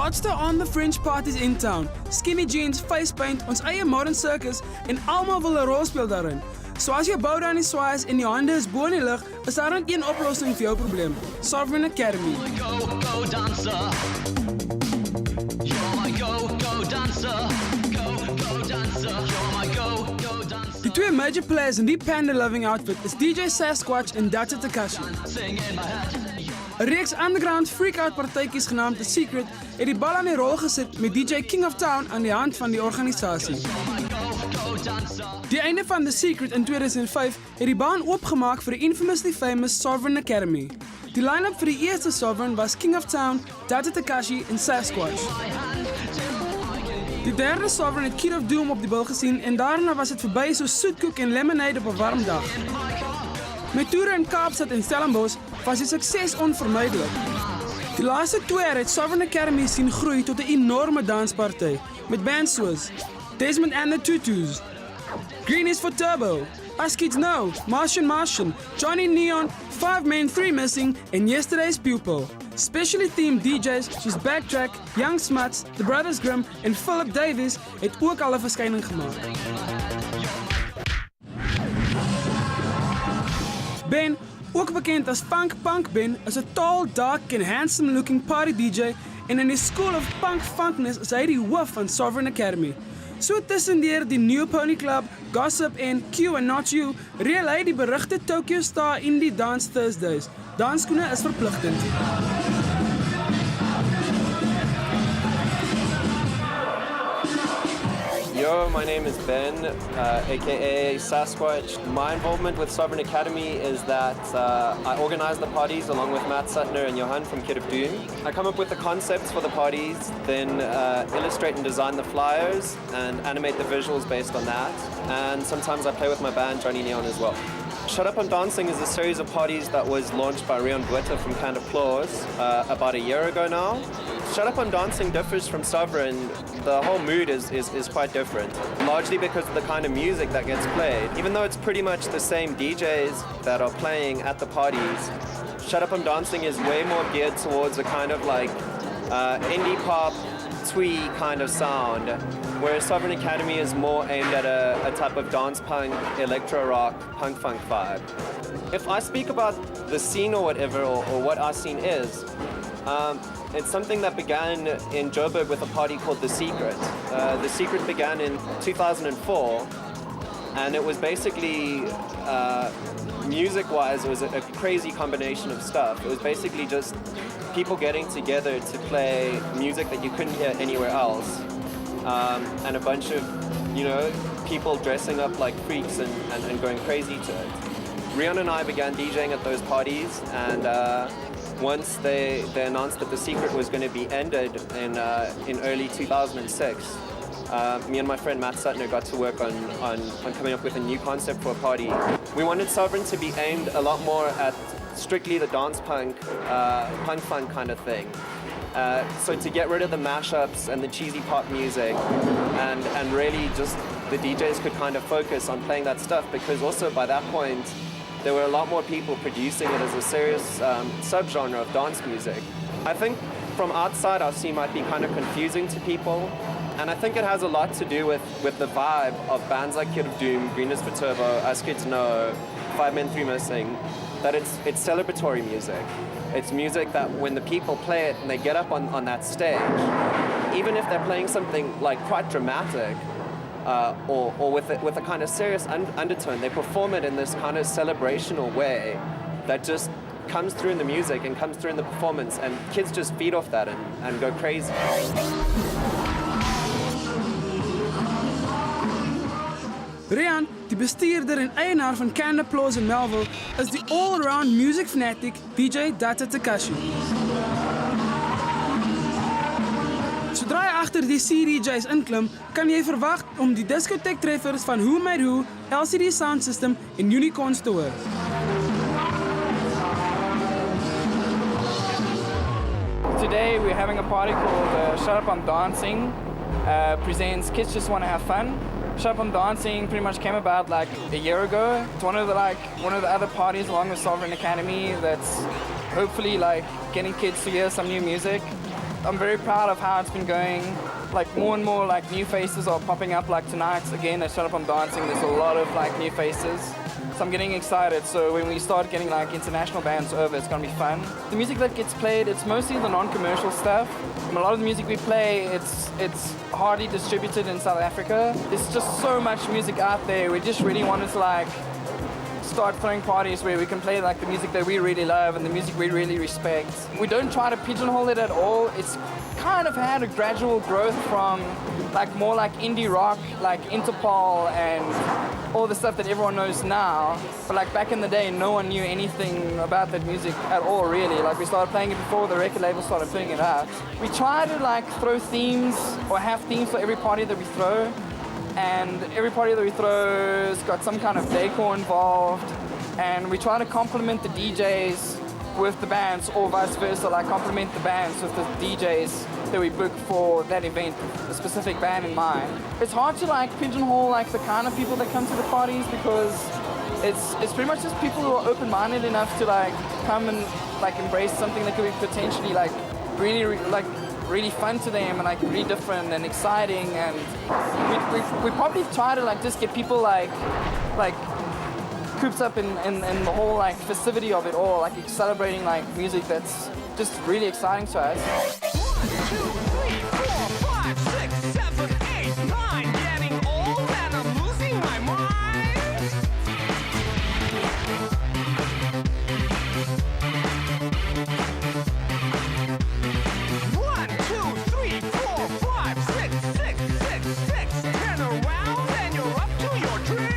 hotste on the fringe parties in town. Skinny jeans, face paint, ons eie modern circus en almal wil 'n rol speel daarin. So as jou bou dan die swaas en jou hande is bo in die lug, is daar net een oplossing vir jou probleem. Sovereign Academy. Go dancer. You're my go dancer. Go dancer. You're my go dancer. Die twee major players in die panda-loving outfit is DJ Sasquatch en Data Takashi. Sing in my head. 'n Reeks underground freak-out partytjies genaamd The Secret het die bal aan die rol gesit met DJ King of Town aan die hand van die organisasie. Die einde van The Secret in 2005 het die baan oopgemaak vir die infamously famous Sovereign Academy. Die line-up vir die eerste Sovereign was King of Town, Data Takashi en Sasquatch. Die derde Sovereign het Kid of Doom op die bil gesien en daarna was dit verby so soetkoek en lemonade op 'n warm dag. Met toere in Kaapstad en Stellenbosch was die sukses onvermydelik. Die laaste 2 jaar het Sovereign Academy sien groei tot 'n enorme dansparty met bands soos Desmond and the Tutus, Green is for Turbo, Us Kids Know, Martian, Johnny Neon, 5 Men 3 Missing en Yesterday's Pupil. Specially themed DJs soos Backtrack, Young Smuts, The Brothers Grimm en Philip Davis het ook al 'n verskyning gemaak. Ben, ook bekend as Punk Ben, is 'n tall, dark en handsome looking party DJ en in die School of Punk Funkness is hy die hoof van Sovereign Academy. So tussendeur die New Pony Club, Gossip en Q and Not You, reël hy die berugte Tokyo Star Indie Dance Thursdays. Dansskoene is verpligtend. Yo, my name is Ben, aka Sasquatch. My involvement with Sovereign Academy is that I organize the parties along with Matt Suttner and Johan from Kid of Doom. I come up with the concepts for the parties, then illustrate and design the flyers and animate the visuals based on that. And sometimes I play with my band, Johnny Neon, as well. Shut Up I'm Dancing is a series of parties that was launched by Rion Bueta from Kind of Claws about a year ago now. Shut Up I'm Dancing differs from Sovereign. The whole mood is quite different, largely because of the kind of music that gets played. Even though it's pretty much the same DJs that are playing at the parties, Shut Up I'm Dancing is way more geared towards a kind of like indie pop, twee kind of sound, whereas Sovereign Academy is more aimed at a type of dance punk, electro rock, punk funk vibe. If I speak about the scene or whatever, or what our scene is, it's something that began in Joburg with a party called The Secret. The Secret began in 2004, and it was basically, music-wise, it was a crazy combination of stuff. It was basically just people getting together to play music that you couldn't hear anywhere else, and a bunch of, people dressing up like freaks and going crazy to it. Rion and I began DJing at those parties, and once they announced that The Secret was going to be ended in early 2006, me and my friend Matt Suttner got to work on coming up with a new concept for a party. We wanted Sovereign to be aimed a lot more at strictly the dance punk, punk funk kind of thing. So to get rid of the mashups and the cheesy pop music, and really just the DJs could kind of focus on playing that stuff, because also by that point there were a lot more people producing it as a serious subgenre of dance music. I think from outside our scene might be kind of confusing to people, and I think it has a lot to do with the vibe of bands like Kid of Doom, Green is for Turbo, Us Kids Know, 5 Men 3 Missing, that it's celebratory music. It's music that when the people play it and they get up on that stage, even if they're playing something like quite dramatic, or with a kind of serious undertone, they perform it in this kind of celebrational way that just comes through in the music and comes through in the performance, and kids just feed off that and go crazy. Rian, die bestuurder en eienaar van Kind of Claws in Melville, is die all-around music fanatic DJ Data Takashi. Sodra jy agter die CDJs inklim, kan jy verwag om die discotheek treffers van Who Made Who, LCD Sound System en Unicorns te hoor. Today we're having a party called Shut Up I'm Dancing, presents Kids Just Want to Have Fun. Shut Up I'm Dancing pretty much came about like a year ago. It's one of the other parties along with Sovereign Academy that's hopefully like getting kids to hear some new music. I'm very proud of how it's been going. Like more and more like new faces are popping up. Like tonight, again, at Shut Up I'm Dancing, there's a lot of like new faces. So I'm getting excited. So when we start getting like international bands over, it's gonna be fun. The music that gets played, it's mostly the non-commercial stuff. And a lot of the music we play, it's hardly distributed in South Africa. There's just so much music out there. We just really wanted to like start throwing parties where we can play like the music that we really love and the music we really respect. We don't try to pigeonhole it at all. It's kind of had a gradual growth from like more like indie rock, like Interpol and all the stuff that everyone knows now. But like back in the day, no one knew anything about that music at all, really. Like we started playing it before the record label started putting it out. We try to like throw themes or have themes for every party that we throw. And every party that we throw has got some kind of decor involved. And we try to complement the DJs with the bands or vice versa, like complement the bands with the DJs that we book for that event, a specific band in mind. It's hard to like pigeonhole like the kind of people that come to the parties because it's pretty much just people who are open-minded enough to like come and like embrace something that could be potentially like really fun to them and like really different and exciting. And we probably try to like just get people like cooped up in the whole like festivity of it all, like celebrating like music that's just really exciting to us. 1, 2, 3, 4, 5, 6, 7, 8, 9. Getting old and I'm losing my mind. 1, 2, 3, 4, 5, 6, 6, 6, 6. Turn around and you're up to your tricks.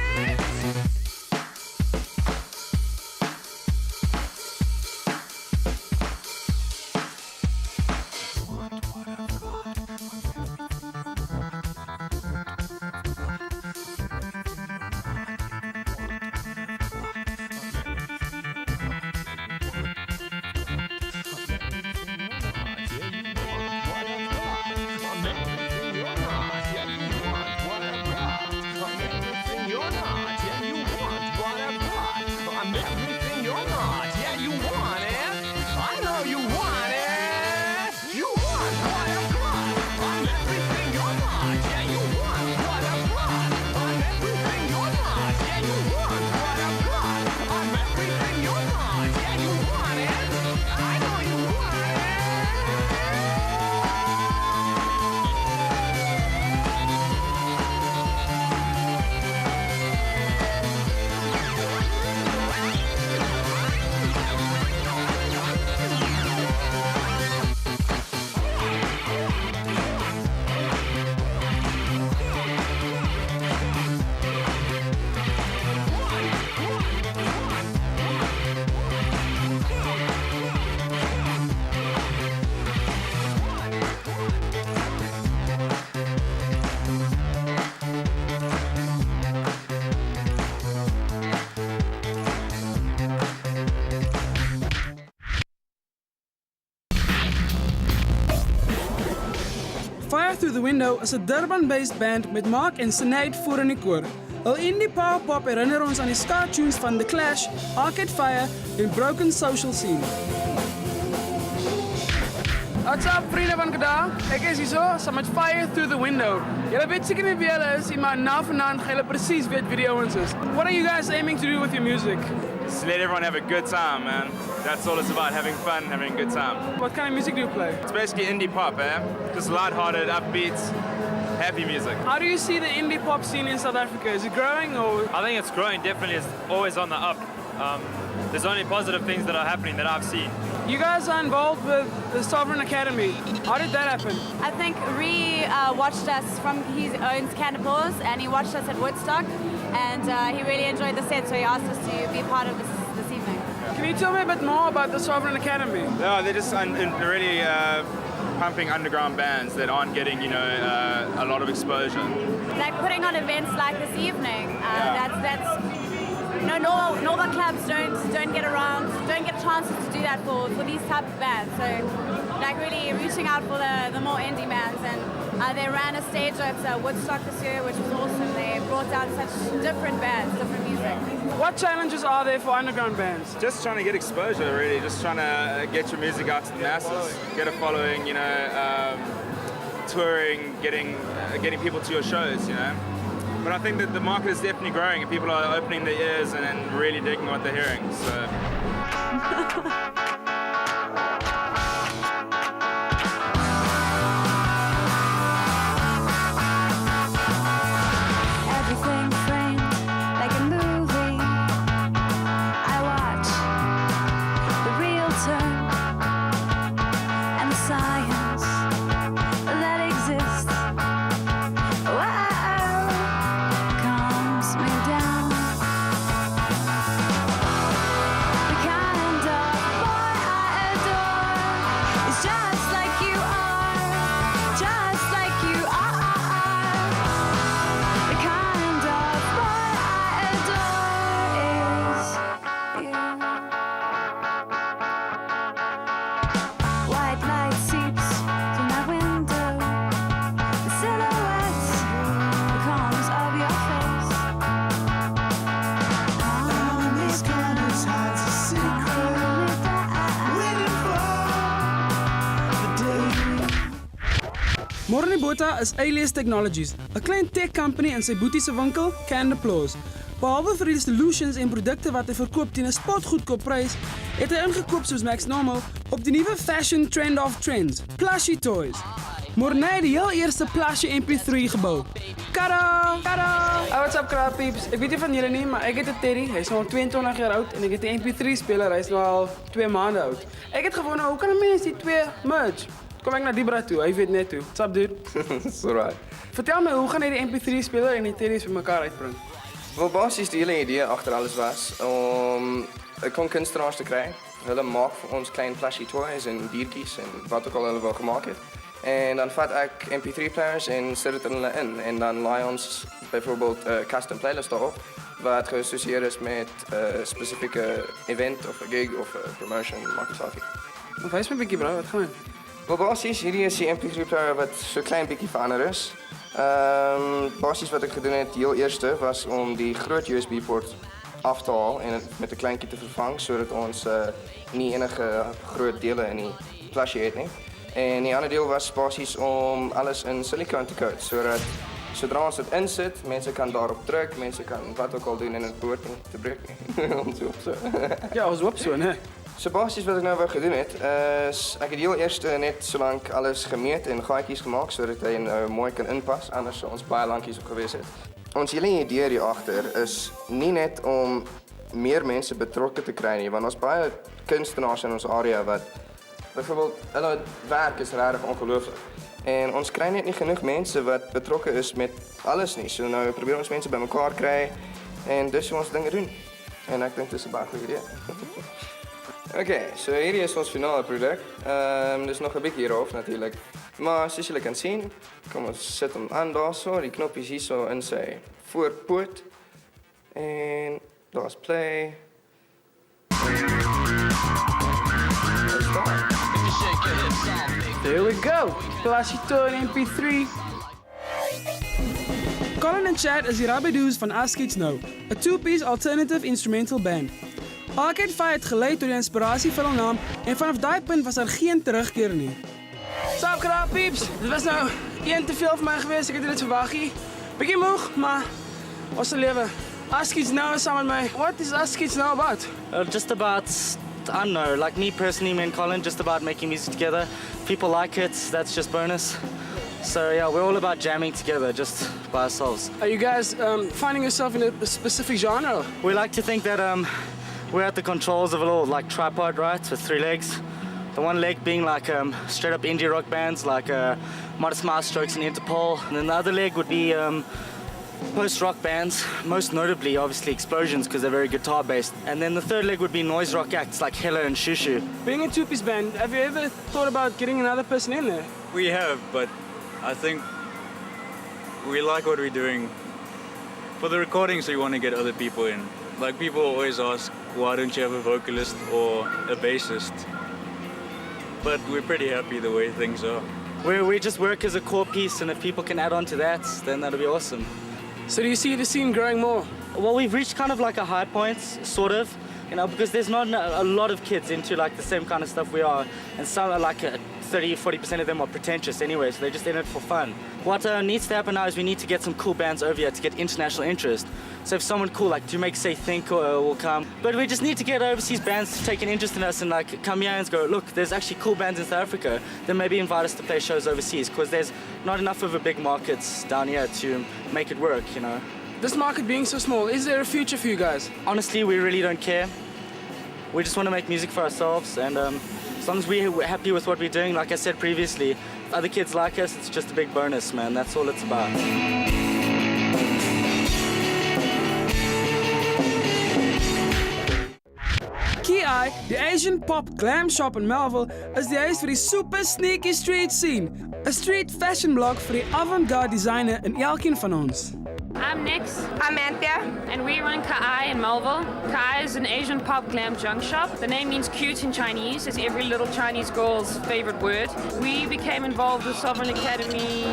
Fire Through the Window is 'n Durban-based band met Mark en Sinead voor in die koor. Hul indie power pop herinner ons aan die ska tunes van The Clash, Arcade Fire en Broken Social Scene. What's up, vrienden van Kada? Ek is hier saam met Fire Through the Window. Julle weet seker nie wie julle is, maar na vanaand gaan julle presies weet wie die ouens is. What are you guys aiming to do with your music? Just let everyone have a good time, man. That's all it's about, having fun, having a good time. What kind of music do you play? It's basically indie pop, Just light-hearted, upbeat, happy music. How do you see the indie pop scene in South Africa? Is it growing or? I think it's growing, definitely. It's always on the up. There's only positive things that are happening that I've seen. You guys are involved with the Sovereign Academy. How did that happen? I think Ree watched us he owns Cannibals, and he watched us at Woodstock, and he really enjoyed the set, so he asked us to be part of this evening. Can you tell me a bit more about the Sovereign Academy? No, they're just really pumping underground bands that aren't getting, a lot of exposure. Like putting on events like this evening. That's normal clubs don't get chances to do that for these type of bands. So like really reaching out for the more indie bands, and they ran a stage at Woodstock this year, which was awesome. They brought down such different bands, different music. What challenges are there for underground bands? Just trying to get exposure, really. Just trying to get your music out to the masses, get a following, touring, getting people to your shows, But I think that the market is definitely growing and people are opening their ears and really digging what they're hearing. So. Everything framed like a movie. I watch the real turn and the science that exists. Wow, calms me down. The kind of boy I adore is just like you are, just like you are. The kind of boy I adore is you. White light seeps through my window. The silhouettes, the corners of your face. On these corners hides a secret, waiting for the day. Morne Botha is Alias Technologies, 'n klein tech company in sy boetie se winkel, Canned Applause. Behalwe vir die solutions en produkte wat hy verkoop teen 'n spotgoedkoop prys, het hy ingekoop soos Max Normal op die nuwe fashion trend of trends, Passchier toys. Morne het die heel eerste Passchier MP3 gebou. Tada! Tada! Hey, what's up, crap peeps? Ek weet nie van julle nie, maar ek het 'n Teddy. Hy's nou al 22 jaar oud en ek het 'n MP3 speler. Hy's nou al 2 maande oud. Ek het gewonder, hoe kan 'n mens die twee merge? Kom ek na die bra toe. Hy weet net hoe. What's up, dude? It's alright. Vertel my, hoe gaan jy die MP3 speler en die Teddy's vir mekaar uitbring? Wel, basies die hele idee agter alles was om 'n kon kunstenaars te kry. Hulle maak vir ons klein Passchier toys en diertjies en wat ook al hulle wil gemaak het. En dan vat ek MP3 players en sit dit in hulle in en dan laai ons byvoorbeeld 'n custom playlist daarop wat geassosieer is met 'n spesifieke event of 'n gig of 'n promotion, maak nie saak nie. Wys my 'n bietjie, bro, wat gaan? Wel, basies hierdie is die MP3 player wat so klein bietjie verander is. Basies wat ek gedoen het heel eerste was om die groot USB poort af te haal en dit met 'n kleintjie te vervang sodat ons nie enige groot dele in die Passchier het nie. En die ander deel was basies om alles in silikoon te coat sodat sodra ons dit insit, mense kan daarop druk, mense kan wat ook al doen en dit behoort nie te breek nie. Ons hoop so. Ja, ons hoop so, né? So basies wat ek nou wou gedoen het, is ek het heel eerste net solank alles gemeet en gaatjies gemaak sodat hy nou mooi kan inpas, anders sou ons baie lankies op gewees het. Ons hele idee hier agter is nie net om meer mense betrokke te kry nie, want ons baie kunstenaars in ons area wat byvoorbeeld hulle werk is regtig ongelooflik. En ons kry net nie genoeg mense wat betrokke is met alles nie. So nou probeer ons mense bymekaar kry en dis hoe ons dinge doen. En ek dink dis 'n baie goeie idee. Okay, so hierdie is ons finale produk. Dis nog 'n bietjie rof natuurlik. Maar soos julle kan sien, kom ons sit hom aan daarso, die knoppies hierso in sy voorpoot. En daar's play. There we go. Passchier toy MP3. Colin en Chad is die Rabidoos van As Kids Know, 'n two-piece alternative instrumental band. Arcade Fire het gelei tot die inspirasie vir hul naam en vanaf daai punt was daar geen terugkeer nie. Sup, crap peeps. Dit was nou een te veel vir my gewees. Ek het dit verwag nie. Bietjie moeg, maar ons se lewe. As Kids Know is saam met my. What is As Kids Know about? Just about, I don't know, like me personally, me and Colin, just about making music together. People like it, that's just bonus. So yeah, we're all about jamming together, just by ourselves. Are you guys finding yourself in a specific genre? We like to think that we're at the controls of a little like tripod, right, with 3 legs. The one leg being like straight up indie rock bands like Modest Mouse, Strokes and Interpol. And then the other leg would be post-rock bands, most notably obviously Explosions because they're very guitar based. And then the third leg would be noise rock acts like Hella and Shushu. Being a two-piece band, have you ever thought about getting another person in there? We have, but I think we like what we're doing. For the recordings, we want to get other people in. Like people always ask, why don't you have a vocalist or a bassist? But we're pretty happy the way things are. We just work as a core piece, and if people can add on to that, then that'll be awesome. So do you see the scene growing more? Well, we've reached kind of like a high point, sort of, you know, because there's not a lot of kids into like the same kind of stuff we are, and some are like 30-40% of them are pretentious anyway, so they're just in it for fun. What needs to happen now is we need to get some cool bands over here to get international interest. So if someone cool like Do Make Say Think will come, but we just need to get overseas bands to take an interest in us and like come here and go, look, there's actually cool bands in South Africa, then maybe invite us to play shows overseas, because there's not enough of a big markets down here to make it work, you know. This market being so small, is there a future for you guys? Honestly, we really don't care. We just want to make music for ourselves, and as long as we're happy with what we're doing, like I said previously, if other kids like us, it's just a big bonus, man. That's all it's about. Ki, the Asian pop glam shop in Melville, is die huis vir die super sneaky street scene. 'n Street fashion blog vir die avant-garde designer in elkeen van ons. I'm Nix. I'm Anthea. And we run Kai in Melville. Kai is an Asian pop glam junk shop. The name means cute in Chinese. It's every little Chinese girl's favorite word. We became involved with Sovereign Academy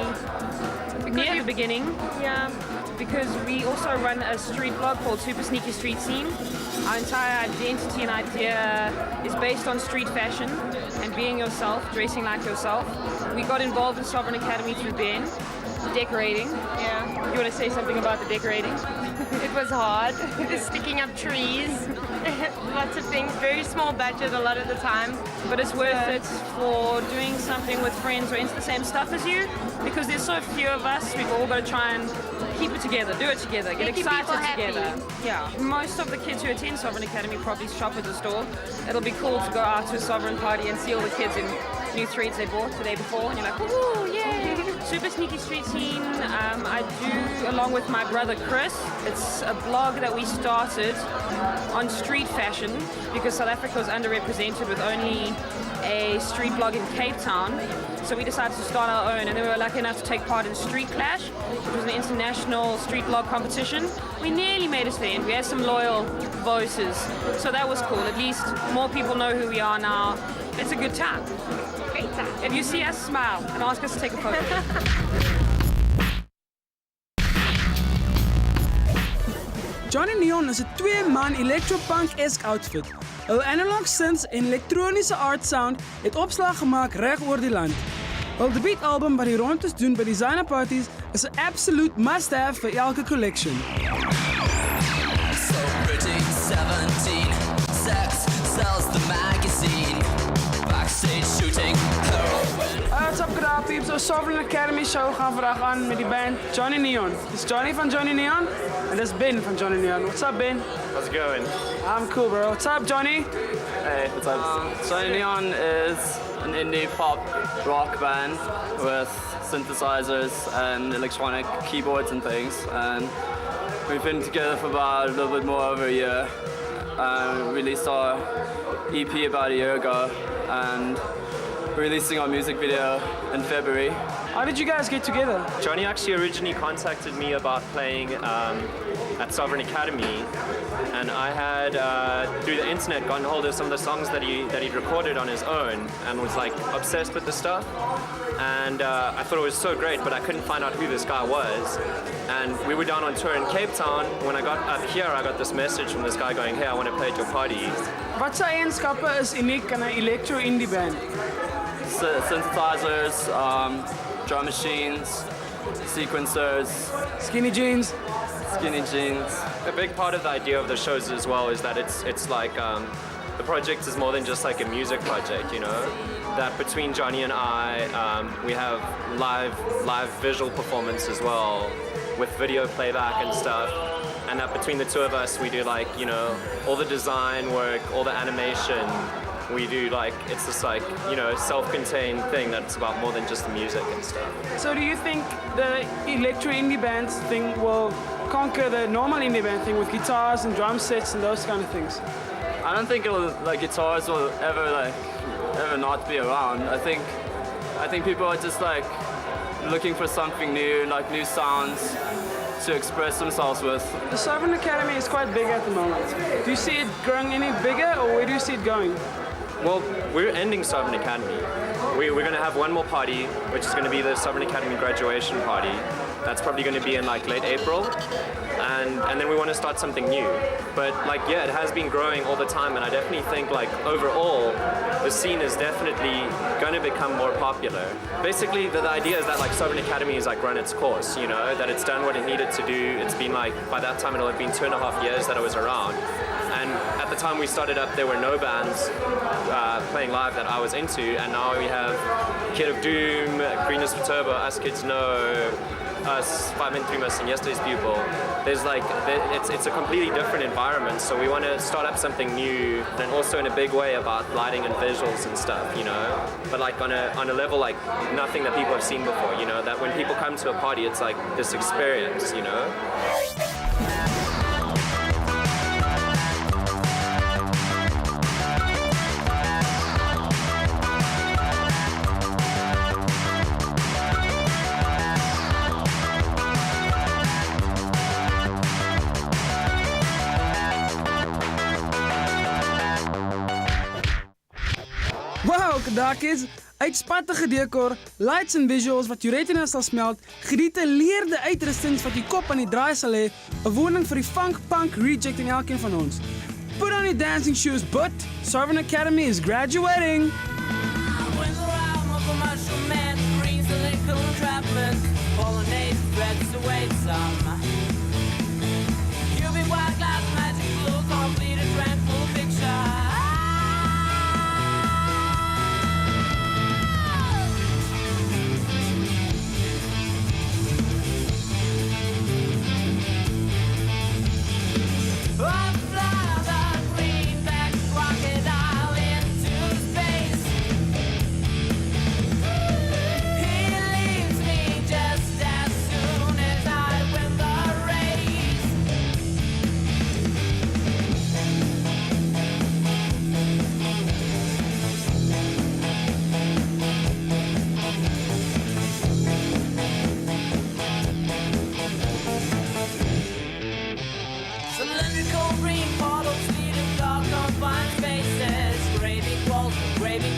near the beginning. Yeah. Because we also run a street blog called Super Sneaky Street Scene. Our entire identity and idea is based on street fashion and being yourself, dressing like yourself. We got involved in Sovereign Academy through Ben. Decorating. Yeah. You want to say something about the decorating? It was hard. Sticking up trees. Lots of things. Very small budget a lot of the time. But it's worth it for doing something with friends who are into the same stuff as you, because there's so few of us. We've all got to try and keep it together, do it together, get excited together. Yeah. Most of the kids who attend Sovereign Academy probably shop at the store. It'll be cool to go out to a Sovereign party and see all the kids in new threads they bought the day before, and you're like, woohoo, yay! Super Sneaky Street Scene, I do along with my brother Chris. It's a blog that we started on street fashion because South Africa was underrepresented with only a street blog in Cape Town. So we decided to start our own, and then we were lucky enough to take part in Street Clash, which was an international street blog competition. We nearly made it to the end. We had some loyal voters, so that was cool. At least more people know who we are now. It's a good time. Great time. If you see us, smile and ask us to take a photo. Johnny Neon is 'n 2-man electropunk-esque outfit. Hul analog synths en elektroniese art sound het opslag gemaak reg oor die land. Hul debuutalbum wat die rondes doen by designer parties is 'n absolute must-have vir elke collection. So pretty, 17, sex sells the magazine, backstage shooting heroin. What's up, good peeps? So Sovereign Academy show gaan vandag aan met die band Johnny Neon. Dis Johnny van Johnny Neon en dis Ben van Johnny Neon. What's up, Ben? How's it going? I'm cool, bro. What's up, Johnny? Hey, what's up? Johnny Neon is an indie pop rock band with synthesizers and electronic keyboards and things, and we've been together for about a little bit more over a year. We released our EP about a year ago, and we're releasing our music video in February. How did you guys get together? Johnny actually originally contacted me about playing at Sovereign Academy, and I had through the internet gotten hold of some of the songs that he'd recorded on his own, and was like obsessed with the stuff. And I thought it was so great, but I couldn't find out who this guy was. And we were down on tour in Cape Town. When I got up here, I got this message from this guy going, "Hey, I want to play at your party." Wat se eienskappe is uniek aan 'n electro-indie band? Synthesizers, drum machines, sequencers, skinny jeans. A big part of the idea of the shows as well is that it's like the project is more than just like a music project, you know. That between Johnny and I, we have live visual performance as well, with video playback and stuff. And that between the two of us, we do like, you know, all the design work, all the animation. We do like, it's this like, you know, self-contained thing that's about more than just the music and stuff. So do you think the electro indie bands thing will conquer the normal indie band thing with guitars and drum sets and those kind of things? I don't think guitars will ever not be around. I think people are just like looking for something new, like new sounds to express themselves with. The Sovereign Academy is quite big at the moment. Do you see it growing any bigger, or where do you see it going? Well, we're ending Sovereign Academy. We're going to have one more party, which is going to be the Sovereign Academy graduation party. That's probably going to be in like late April. And then we want to start something new. But like, yeah, it has been growing all the time, and I definitely think like overall the scene is definitely going to become more popular. Basically, the idea is that like Sovereign Academy has like run its course, you know, that it's done what it needed to do. It's been like, by that time it'll have been 2.5 years that I was around. And at the time we started up, there were no bands playing live that I was into, and now we have Kid of Doom, Greenness for Turbo, Us Kids Know, us, 5 Men 3 Miss, and Yesterday's Pupil. There's like, it's a completely different environment, so we want to start up something new, and also in a big way about lighting and visuals and stuff, you know, but like on a level like nothing that people have seen before, you know, that when people come to a party, it's like this experience, you know. Wow, Kadakis! Uitspattige decor, lights en visuals wat jou retina sal smelt, gedetailleerde uitrustings wat jou kop aan die draai sal hê, 'n woning vir die funk-punk reject in elkeen van ons. Put on your dancing shoes, but Sovereign Academy is graduating! Cylindrical green portals leading dark confined spaces, gray big walls, gray big